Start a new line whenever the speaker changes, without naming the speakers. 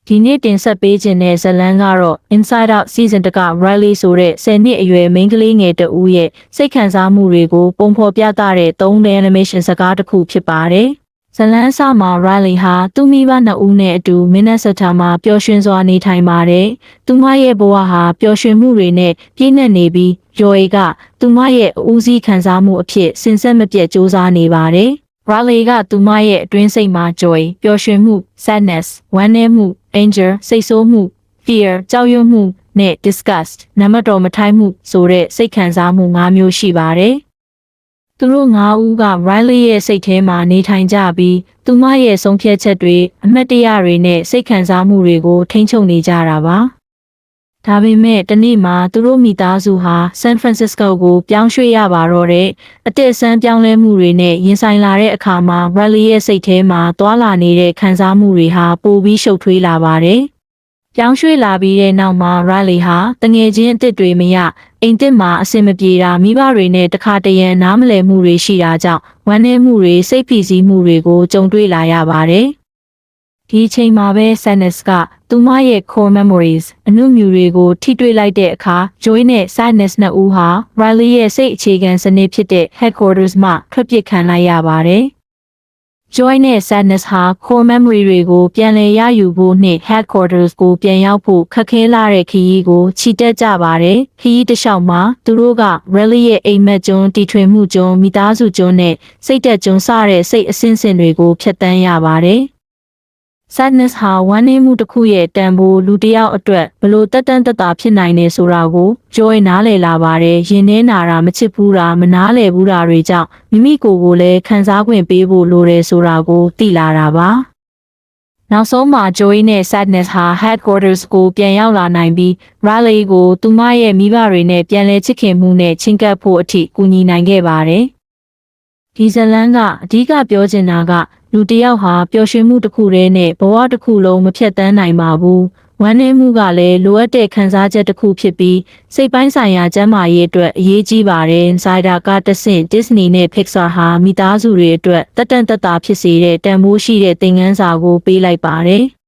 ဒီနေ့တင်ဆက်ပေးခြင်းတဲ့ဇာတ်လမ်းကတော့ Inside Out Season 1က Riley ဆိုတဲ့10နှစ်အရွယ်မိန်းကလေးငယ်တဦးရဲ့စိတ်ခံစားမှုတွေကိုပုံဖော်ပြသတဲ့3D animation စကားတစ်ခုဖြစ်ပါတယ်။ဇာတ်လမ်းအစမှာ Riley ဟာသူ့မိဘနှစ်ဦးနဲ့အတူ Minnesota မှာပျော်ရွှင်စွာနေထိုင်ပါတယ်။သူမရဲ့ဘဝဟာပျော်ရွှင်မှုတွေနဲ့ပြည့်နှက်နေပြီး Joy ကသူမရဲ့အဦးစီးခံစားမှုအဖြစ်စဉ်ဆက်မပြတ်စ조사နေပါတယ်။ Riley ကသူမရဲ့အတွင်းစိတ်မှာ joy ပျော်ရွှင်မှု sadness ဝမ်းနည်းမှု anger စိတ်ဆိုးမှု fear ကြောက်ရွံ့မှုနဲ့ disgust နံပါတ်တော်မထိုက်မှုဆိုတဲ့စိတ်ခံစားမှု၅မျိုးရှိပါတယ်။သူတို့၅ဦးက Riley ရဲ့စိတ်ထဲမှာနေထိုင်ကြပြီးသူမရဲ့ဆုံးဖြတ်ချက်တွေအမှတ်တရတွေနဲ့စိတ်ခံစားမှုတွေကိုထိန်းချုပ်နေကြတာပါ။ဒါပေမဲ့တနေ့မှာသူတို့မိသားစုဟာ San Francisco ကိုပြောင်းရွှေ့ရပါတော့တဲ့အသက်အဆန်းပြောင်းလဲမှုတွေနဲ့ရင်ဆိုင်လာတဲ့အခါမှာ Riley ရဲ့စိတ်ထဲမှာသွာလာနေတဲ့ခံစားမှုတွေဟာပိုပြီးရှုပ်ထွေးလာပါတယ်။ပြောင်းရွှေ့လာပြီးတဲ့နောက်မှာ Riley ဟာတငယ်ချင်းအစ်စ်တွေမရအိမ်သစ်မှာအဆင်မပြေတာမိဘတွေနဲ့တခါတရံနားမလည်မှုတွေရှိတာကြောင့်ဝမ်းနည်းမှုတွေစိတ်ဖိစီးမှုတွေကိုကြုံတွေ့လာရပါတယ်။ဒီအချိန်မှာပဲ Sadness ကသူမရဲ့ core memories အနုမြူတွေကိုထိတွေ့လိုက်တဲ့အခါ Joy နဲ့ Sadness နှစ်ဦးဟာ Riley ရဲ့စိတ်အခြေခံစနစ်ဖြစ်တဲ့ headquarters မှထွက်ပစ်ခံလိုက်ရပါတယ်။ Joy နဲ့ Sadness ဟာ core memory တွေကိုပြန်လည်ရယူဖို့နဲ့ headquarters ကိုပြန်ရောက်ဖို့ခက်ခဲလာတဲ့ခရီးကိုချီတက်ကြပါတယ်။ခရီးတစ်လျှောက်မှာသူတို့က Riley ရဲ့အိမ်မက်ကျွန်းတီထွင်မှုကျွန်းမိသားစုကျွန်းနဲ့စိတ်သက်ကျွန်းစတဲ့စိတ်အဆင့်ဆင့်တွေကိုဖြတ်တန်းရပါတယ်။ Sadness ဟာဝမ်းနည်းမှုတစ်ခုရဲ့တန်ဖိုးလူတစ်ယောက်အတွက်ဘလို့တက်တန်းတက်တာဖြစ်နိုင်နေဆိုတာကို Joy နားလည်လာပါတယ်။ရင်ထဲနာတာမချစ်ဘူးတာမနားလည်ဘူးတာတွေကြောင့်မိမိကိုယ်ကိုလည်းခံစားခွင့်ပေးဖို့လိုတယ်ဆိုတာကိုသိလာတာပါ။နောက်ဆုံးမှာ Joy နဲ့ Sadness ဟာ headquarters ကိုပြန်ရောက်လာနိုင်ပြီး Riley ကိုသူမရဲ့မိဘတွေနဲ့ပြန်လည်ချစ်ခင်မှုနဲ့ချဉ်ကပ်ဖို့အထိကူညီနိုင်ခဲ့ပါတယ်။ဒီဇာတ်လမ်းကအဓိကပြောချင်တာကလူတစ်ယောက်ဟာပျော်ရွှင်မှုတစ်ခုတည်းနဲ့ဘဝတစ်ခုလုံးမဖြတ်တန်းနိုင်ပါဘူး။ဝမ်းနည်းမှုကလည်းလိုအပ်တဲ့ခံစားချက်တစ်ခုဖြစ်ပြီးစိတ်ပိုင်းဆိုင်ရာကျန်းမာရေးအတွက်အရေးကြီးပါတယ်။ဇိုင်ဒါကတဆင့် Disney နဲ့ Pixar ဟာမိသားစုတွေအတွက်တက်တန်းတက်တာဖြစ်စေတဲ့တန်ဖိုးရှိတဲ့သင်ခန်းစာကိုပေးလိုက်ပါတယ်။